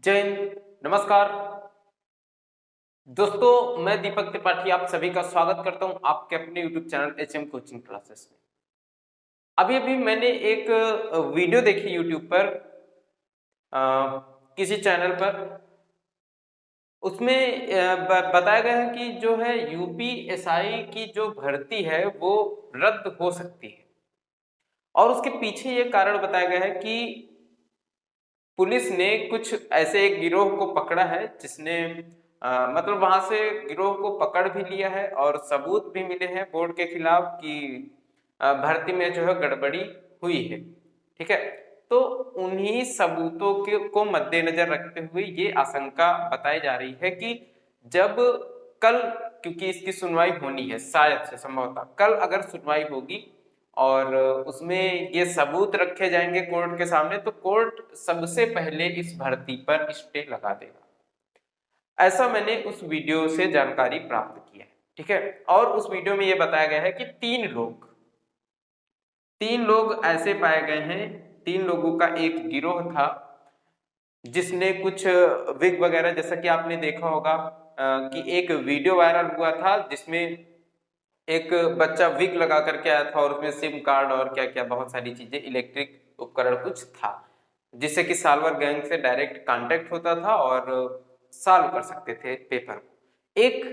जय हिंद, नमस्कार दोस्तों। मैं दीपक त्रिपाठी आप सभी का स्वागत करता हूं आपके अपने YouTube channel HM coaching classes में। अभी अभी मैंने एक वीडियो देखी YouTube पर, अ, किसी चैनल पर। उसमें बताया गया है कि जो है यूपीएसआई की जो भर्ती है वो रद्द हो सकती है। और उसके पीछे ये कारण बताया गया है कि पुलिस ने कुछ ऐसे एक गिरोह को पकड़ा है जिसने मतलब वहां से गिरोह को पकड़ भी लिया है और सबूत भी मिले हैं बोर्ड के खिलाफ कि भर्ती में जो है गड़बड़ी हुई है। ठीक है, तो उन्हीं सबूतों के को मद्देनजर रखते हुए ये आशंका बताई जा रही है कि जब कल, क्योंकि इसकी सुनवाई होनी है, शायद से संभवतः कल अगर सुनवाई होगी और उसमें ये सबूत रखे जाएंगे कोर्ट के सामने, तो कोर्ट सबसे पहले इस भर्ती पर स्टे लगा देगा। ऐसा मैंने उस वीडियो से जानकारी प्राप्त की है। ठीक है, और उस वीडियो में ये बताया गया है कि तीन लोग ऐसे पाए गए हैं। तीन लोगों का एक गिरोह था जिसने कुछ विग वगैरह, जैसा कि आपने देखा होगा कि एक वीडियो वायरल हुआ था जिसमें एक बच्चा विग लगा करके आया था और उसमें सिम कार्ड और क्या क्या बहुत सारी चीजें, इलेक्ट्रिक उपकरण कुछ था, जिससे कि साल्वर गैंग से डायरेक्ट कांटेक्ट होता था और सॉल्व कर सकते थे पेपर। एक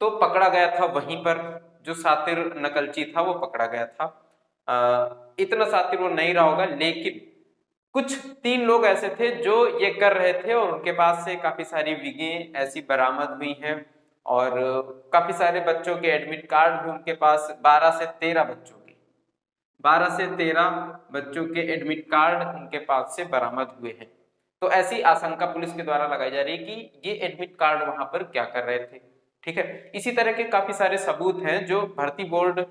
तो पकड़ा गया था वहीं पर, जो सातिर नकलची था वो पकड़ा गया था। इतना सातिर वो नहीं रहा होगा, लेकिन कुछ तीन लोग ऐसे थे जो ये कर रहे थे और उनके पास से काफी सारी विगें ऐसी बरामद हुई हैं और काफी सारे बच्चों के एडमिट कार्ड भी उनके पास, 12 से 13 बच्चों के एडमिट कार्ड उनके पास से बरामद हुए हैं। तो ऐसी आशंका पुलिस के द्वारा लगाई जा रही है कि ये एडमिट कार्ड वहां पर क्या कर रहे थे। ठीक है, इसी तरह के काफी सारे सबूत हैं जो भर्ती बोर्ड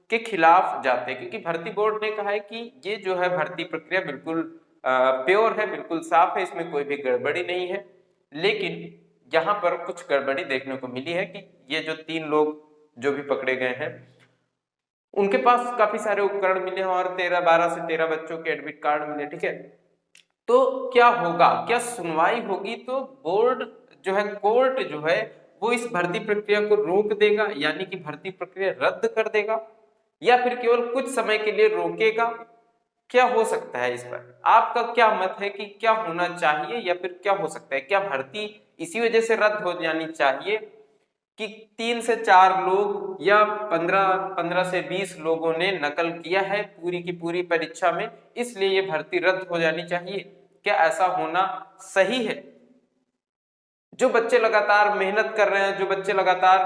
के खिलाफ जाते हैं, क्योंकि भर्ती बोर्ड ने कहा है कि ये जो है भर्ती प्रक्रिया बिल्कुल प्योर है, बिल्कुल साफ है, इसमें कोई भी गड़बड़ी नहीं है। लेकिन यहाँ पर कुछ गड़बड़ी देखने को मिली है कि ये जो तीन लोग जो भी पकड़े गए हैं उनके पास काफी सारे उपकरण मिले हैं और 12 से 13 बच्चों के एडमिट कार्ड मिले। ठीक है, तो क्या होगा, क्या सुनवाई होगी तो बोर्ड जो है, कोर्ट जो है वो इस भर्ती प्रक्रिया को रोक देगा, यानी कि भर्ती प्रक्रिया रद्द कर देगा, या फिर केवल कुछ समय के लिए रोकेगा? क्या हो सकता है इस पर? आपका क्या मत है कि क्या होना चाहिए या फिर क्या हो सकता है? क्या भर्ती इसी वजह से रद्द हो जानी चाहिए कि 3 से 4 लोग या 15 से 20 लोगों ने नकल किया है पूरी की पूरी परीक्षा में, इसलिए ये भर्ती रद्द हो जानी चाहिए? क्या ऐसा होना सही है? जो बच्चे लगातार मेहनत कर रहे हैं, जो बच्चे लगातार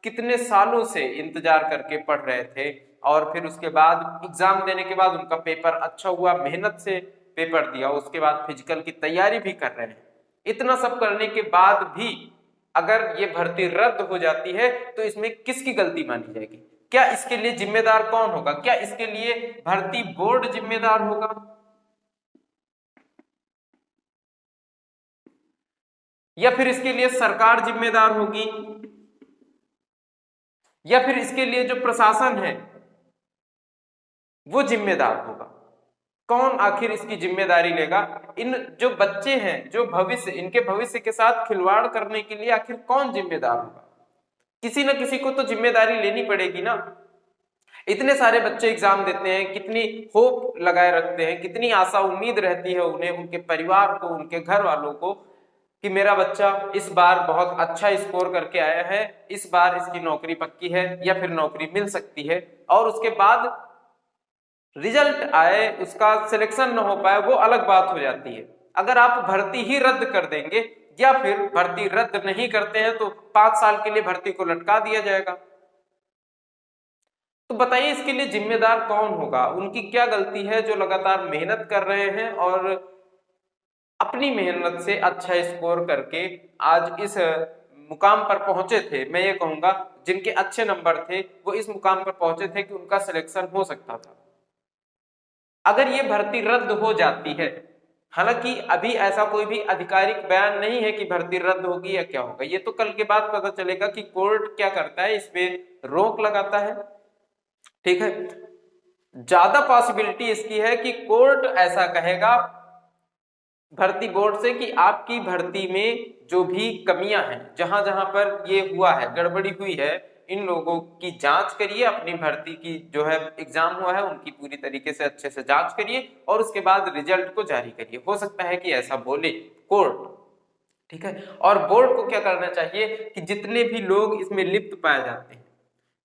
कितने सालों से इंतजार करके पढ़ रहे थे और फिर उसके बाद एग्जाम देने के बाद उनका पेपर अच्छा हुआ, मेहनत से पेपर दिया, उसके बाद फिजिकल की तैयारी भी कर रहे हैं, इतना सब करने के बाद भी अगर ये भर्ती रद्द हो जाती है तो इसमें किसकी गलती मानी जाएगी? क्या इसके लिए जिम्मेदार कौन होगा? क्या इसके लिए भर्ती बोर्ड जिम्मेदार होगा, या फिर इसके लिए सरकार जिम्मेदार होगी, या फिर इसके लिए जो प्रशासन है वो जिम्मेदार होगा? कौन आखिर इसकी जिम्मेदारी लेगा? इन जो बच्चे हैं, जो भविष्य, इनके भविष्य के साथ खिलवाड़ करने के लिए आखिर कौन जिम्मेदार होगा? किसी ना किसी को तो जिम्मेदारी लेनी पड़ेगी ना। इतने सारे बच्चे एग्जाम देते हैं, कितनी होप लगाए रखते हैं, कितनी आशा उम्मीद रहती है उन्हें, उनके परिवार को, उनके घर वालों को, कि मेरा बच्चा इस बार बहुत अच्छा स्कोर करके आया है, इस बार इसकी नौकरी पक्की है या फिर नौकरी मिल सकती है। और उसके बाद रिजल्ट आए, उसका सिलेक्शन न हो पाए, वो अलग बात हो जाती है। अगर आप भर्ती ही रद्द कर देंगे या फिर भर्ती रद्द नहीं करते हैं तो 5 साल के लिए भर्ती को लटका दिया जाएगा। तो बताइए इसके लिए जिम्मेदार कौन होगा? उनकी क्या गलती है जो लगातार मेहनत कर रहे हैं और अपनी मेहनत से अच्छा स्कोर करके आज इस मुकाम पर पहुंचे थे? मैं ये कहूंगा जिनके अच्छे नंबर थे वो इस मुकाम पर पहुंचे थे कि उनका सिलेक्शन हो सकता था। अगर ये भर्ती रद्द हो जाती है, हालांकि अभी ऐसा कोई भी आधिकारिक बयान नहीं है कि भर्ती रद्द होगी या क्या होगा, ये तो कल के बाद पता चलेगा कि कोर्ट क्या करता है, इस पे रोक लगाता है। ठीक है, ज्यादा पॉसिबिलिटी इसकी है कि कोर्ट ऐसा कहेगा भर्ती बोर्ड से कि आपकी भर्ती में जो भी कमियां हैं, जहां जहां पर ये हुआ है, गड़बड़ी हुई है, इन लोगों की जांच करिए। अपनी भर्ती की जो है एग्जाम हुआ है उनकी पूरी तरीके से अच्छे से जांच करिए और उसके बाद रिजल्ट को जारी करिए। हो सकता है कि ऐसा बोले कोर्ट, ठीक है। और बोर्ड को क्या करना चाहिए कि जितने भी लोग इसमें लिप्त पाए जाते हैं,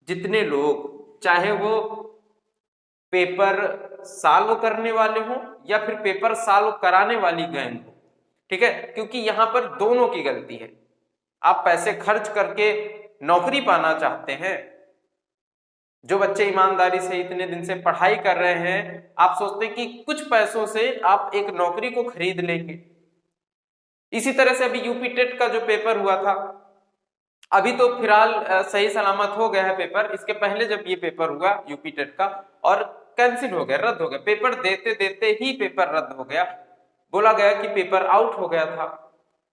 जितने लोग, चाहे वो पेपर सॉल्व करने वाले हो या फिर पेपर सॉल्व कराने वाली गैंग हो, ठीक है, क्योंकि यहां पर दोनों की गलती है। आप पैसे खर्च करके नौकरी पाना चाहते हैं, जो बच्चे ईमानदारी से इतने दिन से पढ़ाई कर रहे हैं, आप सोचते हैं कि कुछ पैसों से आप एक नौकरी को खरीद लेंगे। इसी तरह से अभी यूपी टेट का जो पेपर हुआ था, अभी तो फिलहाल सही सलामत हो गया है पेपर। इसके पहले जब ये पेपर हुआ यूपी टेट का, और कैंसिल हो गया, रद्द हो गया, पेपर देते देते ही पेपर रद्द हो गया। बोला गया कि पेपर आउट हो गया था,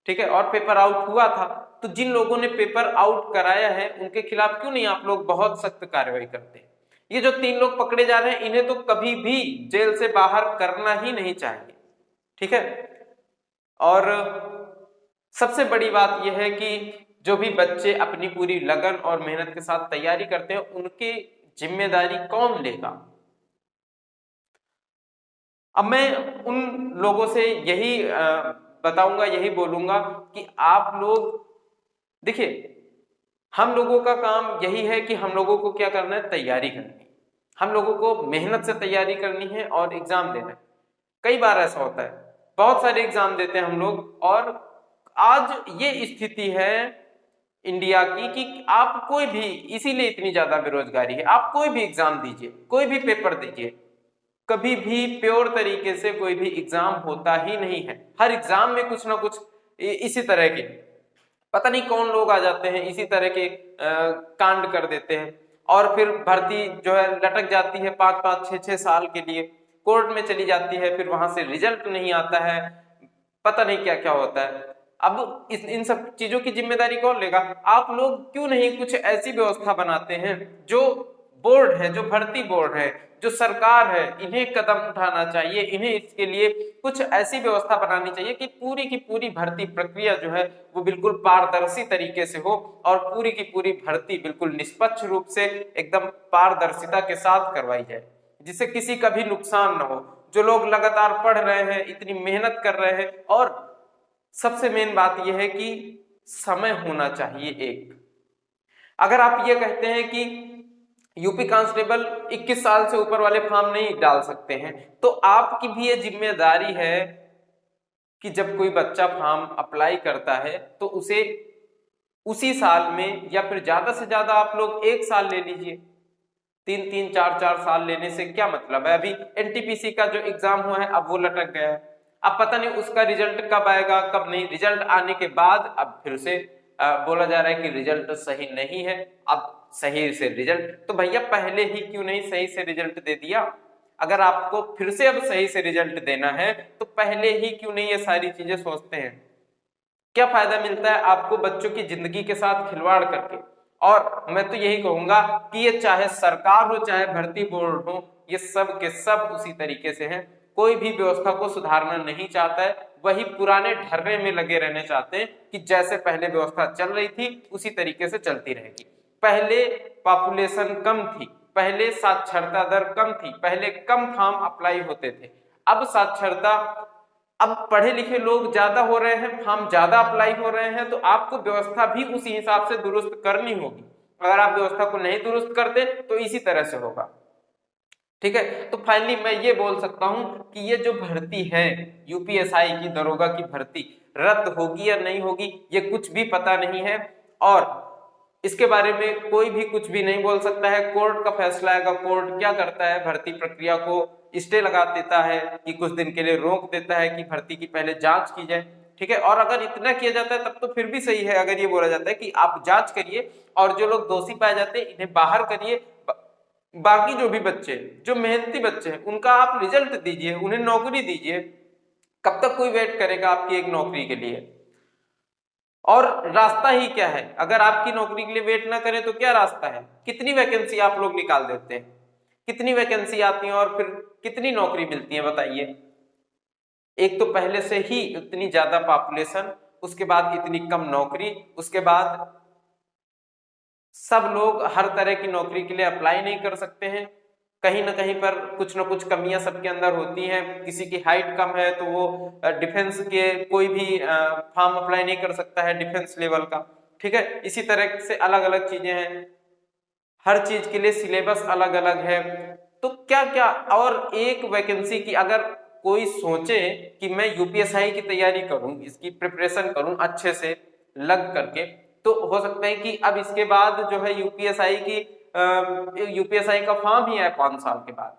ठीक है, और पेपर आउट हुआ था। तो जिन लोगों ने पेपर आउट कराया है उनके खिलाफ क्यों नहीं आप लोग बहुत सख्त कार्रवाई करते हैं? ये जो 3 लोग पकड़े जा रहे हैं, इन्हें तो कभी भी जेल से बाहर करना ही नहीं चाहिए, ठीक है। और सबसे बड़ी बात यह है कि जो भी बच्चे अपनी पूरी लगन और मेहनत के साथ तैयारी करते हैं, उनकी जिम्मेदारी कौन लेगा? अब मैं उन लोगों से यही बताऊंगा, यही बोलूंगा कि आप लोग देखिए, हम लोगों का काम यही है कि हम लोगों को क्या करना है, तैयारी करनी है। हम लोगों को मेहनत से तैयारी करनी है और एग्जाम देना है। कई बार ऐसा होता है, बहुत सारे एग्जाम देते हैं हम लोग, और आज ये स्थिति है इंडिया की कि आप कोई भी, इसीलिए इतनी ज्यादा बेरोजगारी है, आप कोई भी एग्जाम दीजिए, कोई भी पेपर दीजिए, कभी भी प्योर तरीके से कोई भी एग्जाम होता ही नहीं है। हर एग्जाम में कुछ ना कुछ इसी तरह के, पता नहीं कौन लोग आ जाते हैं, इसी तरह के कांड कर देते हैं, और फिर भर्ती जो है लटक जाती है 5-5 6-6 साल के लिए, कोर्ट में चली जाती है, फिर वहां से रिजल्ट नहीं आता है, पता नहीं क्या क्या होता है। अब इन सब चीजों की जिम्मेदारी कौन लेगा? आप लोग क्यों नहीं कुछ ऐसी व्यवस्था बनाते हैं, जो बोर्ड है, जो भर्ती बोर्ड है, जो सरकार है, इन्हें कदम उठाना चाहिए, इन्हें इसके लिए कुछ ऐसी व्यवस्था बनानी चाहिए कि पूरी की पूरी भर्ती प्रक्रिया जो है वो बिल्कुल पारदर्शी तरीके से हो, और पूरी की पूरी भर्ती बिल्कुल निष्पक्ष रूप से एकदम पारदर्शिता के साथ करवाई जाए, जिससे किसी का भी नुकसान ना हो। जो लोग लगातार पढ़ रहे हैं, इतनी मेहनत कर रहे हैं, और सबसे मेन बात यह है कि समय होना चाहिए एक। अगर आप ये कहते हैं कि यूपी कांस्टेबल 21 साल से ऊपर वाले फॉर्म नहीं डाल सकते हैं, तो आपकी भी ये जिम्मेदारी है कि जब कोई बच्चा फॉर्म अप्लाई करता है तो उसे उसी साल में, या फिर ज्यादा से ज्यादा आप लोग 1 साल ले लीजिए। 3-3 4-4 साल लेने से क्या मतलब है? अभी एनटीपीसी का जो एग्जाम हुआ है अब वो लटक गया है, अब पता नहीं उसका रिजल्ट कब आएगा कब नहीं। रिजल्ट आने के बाद अब फिर से बोला जा रहा है कि रिजल्ट सही नहीं है, अब सही से रिजल्ट, तो भैया पहले ही क्यों नहीं सही से रिजल्ट दे दिया? अगर आपको फिर से अब सही से रिजल्ट देना है तो पहले ही क्यों नहीं ये सारी चीजें सोचते हैं? क्या फायदा मिलता है आपको बच्चों की जिंदगी के साथ खिलवाड़ करके? और मैं तो यही कहूंगा कि ये चाहे सरकार हो चाहे भर्ती बोर्ड हो, ये सब के सब उसी तरीके से हैं। कोई भी व्यवस्था को सुधारना नहीं चाहता है, वही पुराने ढर्रे में लगे रहने चाहते हैं कि जैसे पहले व्यवस्था चल रही थी उसी तरीके से चलती रहेगी। पहले पॉपुलेशन कम थी, पहले साक्षरता दर कम थी, पहले कम फॉर्म अप्लाई होते थे, अब साक्षरता, अब पढ़े लिखे लोग ज्यादा हो रहे हैं, फॉर्म ज्यादा अप्लाई हो रहे हैं, तो आपको व्यवस्था भी उसी हिसाब से दुरुस्त करनी होगी। अगर आप व्यवस्था को नहीं दुरुस्त करते तो इसी तरह से होगा, ठीक है। तो फाइनली मैं ये बोल सकता हूं कि ये जो भर्ती है यूपीएसआई की, दरोगा की भर्ती, रद्द होगी या नहीं होगी ये कुछ भी पता नहीं है, और इसके बारे में कोई भी कुछ भी नहीं बोल सकता है। कोर्ट का फैसला आएगा, कोर्ट क्या करता है, भर्ती प्रक्रिया को स्टे लगा देता है कि कुछ दिन के लिए रोक देता है कि भर्ती की पहले जांच की जाए, ठीक है। और अगर इतना किया जाता है तब तो फिर भी सही है, अगर ये बोला जाता है कि आप जांच करिए और जो लोग दोषी पाए जाते हैं इन्हें बाहर करिए, बाकी जो भी बच्चे, जो मेहनती बच्चे हैं, उनका आप रिजल्ट दीजिए, उन्हें नौकरी दीजिए। कब तक कोई वेट करेगा आपकी एक नौकरी के लिए? और रास्ता ही क्या है? अगर आपकी नौकरी के लिए वेट ना करें तो क्या रास्ता है? कितनी वैकेंसी आप लोग निकाल देते हैं, कितनी वैकेंसी आती है और फिर कितनी नौकरी मिलती है बताइए? एक तो पहले से ही इतनी ज्यादा पॉपुलेशन, उसके बाद इतनी कम नौकरी, उसके बाद सब लोग हर तरह की नौकरी के लिए अप्लाई नहीं कर सकते हैं, कहीं ना कहीं पर कुछ ना कुछ कमियां सबके अंदर होती हैं। किसी की हाइट कम है तो वो डिफेंस के कोई भी फॉर्म अप्लाई नहीं कर सकता है डिफेंस लेवल का, ठीक है। इसी तरह से अलग अलग चीजें हैं, हर चीज के लिए सिलेबस अलग अलग है। तो क्या क्या, और एक वैकेंसी की अगर कोई सोचे कि मैं यूपीएसआई की तैयारी करूं, इसकी प्रिपरेशन करूं अच्छे से लग करके, तो हो सकता है कि अब इसके बाद जो है यूपीएसआई का फॉर्म ही आए 5 साल के बाद,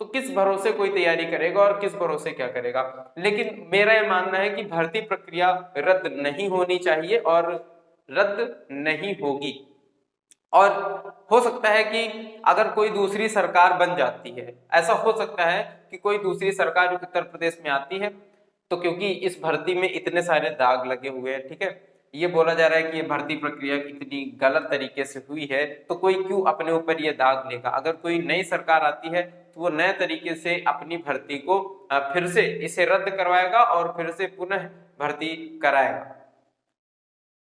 तो किस भरोसे कोई तैयारी करेगा और किस भरोसे क्या करेगा। लेकिन मेरा यह मानना है कि भर्ती प्रक्रिया रद्द नहीं होनी चाहिए और रद्द नहीं होगी। और हो सकता है कि अगर कोई दूसरी सरकार बन जाती है, ऐसा हो सकता है कि कोई दूसरी सरकार उत्तर प्रदेश में आती है, तो क्योंकि इस भर्ती में इतने सारे दाग लगे हुए हैं, ठीक है, ये बोला जा रहा है कि ये भर्ती प्रक्रिया इतनी गलत तरीके से हुई है, तो कोई क्यों अपने ऊपर ये दाग लेगा। अगर कोई नई सरकार आती है तो वो नए तरीके से अपनी भर्ती को फिर से इसे रद्द करवाएगा और फिर से पुनः भर्ती कराएगा।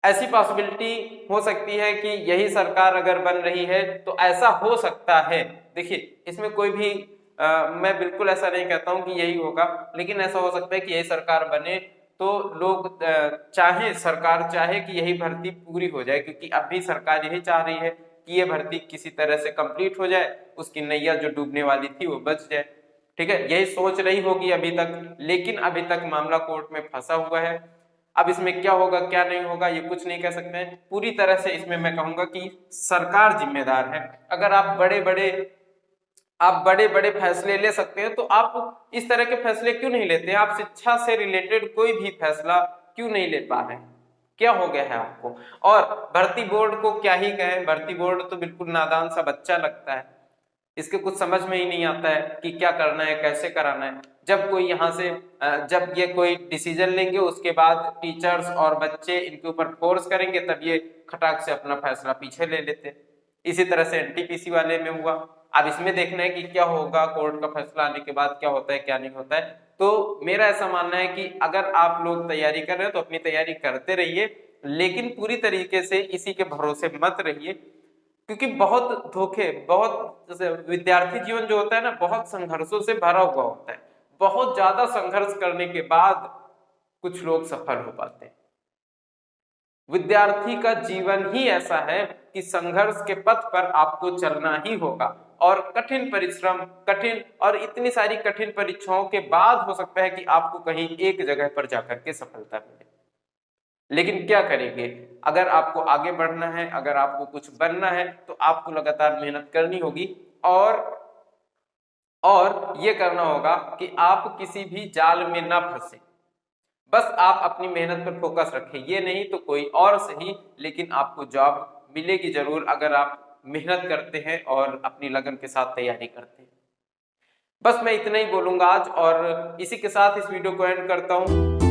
ऐसी पॉसिबिलिटी हो सकती है कि यही सरकार अगर बन रही है तो ऐसा हो सकता है। देखिए इसमें कोई भी मैं बिल्कुल ऐसा नहीं कहता हूं कि यही होगा, लेकिन ऐसा हो सकता है कि यही सरकार बने तो लोग चाहे, सरकार चाहे कि यही भर्ती पूरी हो जाए, क्योंकि अभी सरकार यही चाह रही है कि ये भर्ती किसी तरह से कंप्लीट हो जाए, उसकी नैया जो डूबने वाली थी वो बच जाए, ठीक है, यही सोच रही होगी अभी तक। लेकिन अभी तक मामला कोर्ट में फंसा हुआ है। अब इसमें क्या होगा क्या नहीं होगा ये कुछ नहीं कह सकते हैं। पूरी तरह से इसमें मैं कहूंगा कि सरकार जिम्मेदार है। अगर आप बड़े बड़े फैसले ले सकते हैं तो आप इस तरह के फैसले क्यों नहीं लेते? आप शिक्षा से रिलेटेड कोई भी फैसला क्यों नहीं ले पा रहे हैं? क्या हो गया है आपको? और भर्ती बोर्ड को क्या ही कहें, भर्ती बोर्ड तो बिल्कुल नादान सा बच्चा लगता है, इसके कुछ समझ में ही नहीं आता है कि क्या करना है, कैसे कराना है। जब कोई यहाँ से जब ये कोई डिसीजन लेंगे उसके बाद टीचर्स और बच्चे इनके ऊपर फोर्स करेंगे, तब ये खटाक से अपना फैसला पीछे ले लेते हैं। इसी तरह से एनटीपीसी वाले में हुआ। अब इसमें देखना है कि क्या होगा, कोर्ट का फैसला आने के बाद क्या होता है क्या नहीं होता है। तो मेरा ऐसा मानना है कि अगर आप लोग तैयारी कर रहे हो तो अपनी तैयारी करते रहिए, लेकिन पूरी तरीके से इसी के भरोसे मत रहिए, क्योंकि बहुत धोखे, बहुत जैसे विद्यार्थी जीवन जो होता है ना, बहुत संघर्षों से भरा हुआ होता है। बहुत ज्यादा संघर्ष करने के बाद कुछ लोग सफल हो पाते हैं। विद्यार्थी का जीवन ही ऐसा है कि संघर्ष के पथ पर आपको चलना ही होगा, और कठिन परिश्रम, कठिन और इतनी सारी कठिन परीक्षाओं के बाद हो सकता है कि आपको कहीं एक जगह पर जाकर के सफलता मिले। लेकिन क्या करेंगे? अगर आपको आगे बढ़ना है, अगर आपको कुछ बनना है, तो आपको लगातार मेहनत करनी होगी, और ये करना होगा कि आप किसी भी जाल में ना फंसे। बस आप अपनी मेहनत पर फोकस रखें, ये नहीं तो कोई और सही, लेकिन आपको जॉब मिलेगी जरूर अगर आप मेहनत करते हैं और अपनी लगन के साथ तैयारी करते हैं। बस मैं इतना ही बोलूंगा आज, और इसी के साथ इस वीडियो को एंड करता हूं।